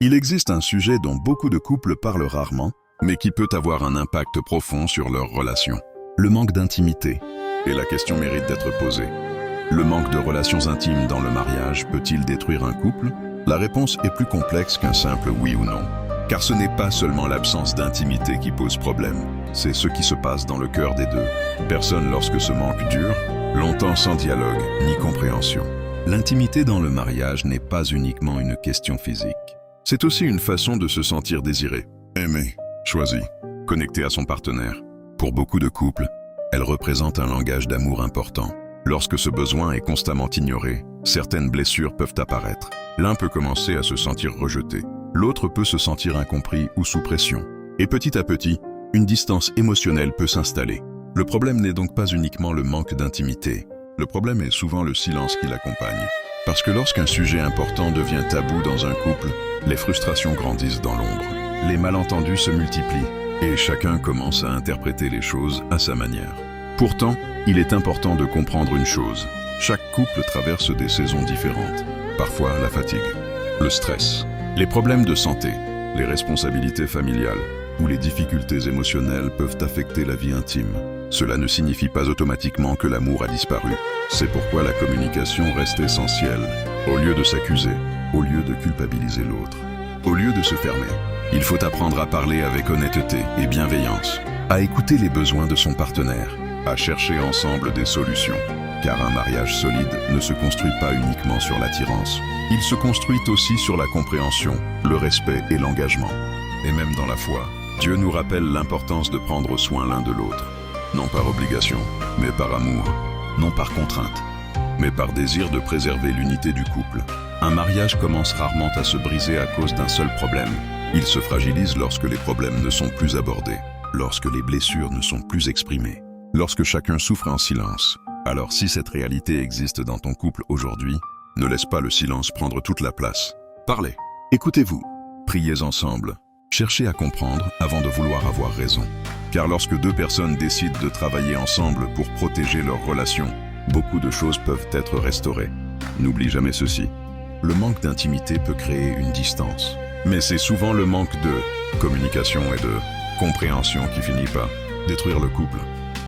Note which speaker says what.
Speaker 1: Il existe un sujet dont beaucoup de couples parlent rarement, mais qui peut avoir un impact profond sur leur relation. Le manque d'intimité. Et la question mérite d'être posée. Le manque de relations intimes dans le mariage peut-il détruire un couple? La réponse est plus complexe qu'un simple oui ou non. Car ce n'est pas seulement l'absence d'intimité qui pose problème, c'est ce qui se passe dans le cœur des deux. Personne, lorsque ce manque dure, longtemps sans dialogue ni compréhension. L'intimité dans le mariage n'est pas uniquement une question physique. C'est aussi une façon de se sentir désiré, aimé, choisi, connecté à son partenaire. Pour beaucoup de couples, elle représente un langage d'amour important. Lorsque ce besoin est constamment ignoré, certaines blessures peuvent apparaître. L'un peut commencer à se sentir rejeté, l'autre peut se sentir incompris ou sous pression. Et petit à petit, une distance émotionnelle peut s'installer. Le problème n'est donc pas uniquement le manque d'intimité. Le problème est souvent le silence qui l'accompagne. Parce que lorsqu'un sujet important devient tabou dans un couple, les frustrations grandissent dans l'ombre. Les malentendus se multiplient et chacun commence à interpréter les choses à sa manière. Pourtant, il est important de comprendre une chose. Chaque couple traverse des saisons différentes. Parfois, la fatigue, le stress, les problèmes de santé, les responsabilités familiales ou les difficultés émotionnelles peuvent affecter la vie intime. Cela ne signifie pas automatiquement que l'amour a disparu. C'est pourquoi la communication reste essentielle. Au lieu de s'accuser, au lieu de culpabiliser l'autre, au lieu de se fermer, il faut apprendre à parler avec honnêteté et bienveillance, à écouter les besoins de son partenaire, à chercher ensemble des solutions. Car un mariage solide ne se construit pas uniquement sur l'attirance. Il se construit aussi sur la compréhension, le respect et l'engagement. Et même dans la foi, Dieu nous rappelle l'importance de prendre soin l'un de l'autre. Non par obligation, mais par amour. Non par contrainte, mais par désir de préserver l'unité du couple. Un mariage commence rarement à se briser à cause d'un seul problème. Il se fragilise lorsque les problèmes ne sont plus abordés, lorsque les blessures ne sont plus exprimées, lorsque chacun souffre en silence. Alors si cette réalité existe dans ton couple aujourd'hui, ne laisse pas le silence prendre toute la place. Parlez, écoutez-vous, priez ensemble, cherchez à comprendre avant de vouloir avoir raison. Car lorsque deux personnes décident de travailler ensemble pour protéger leur relation, beaucoup de choses peuvent être restaurées. N'oublie jamais ceci. Le manque d'intimité peut créer une distance. Mais c'est souvent le manque de communication et de compréhension qui finit par détruire le couple.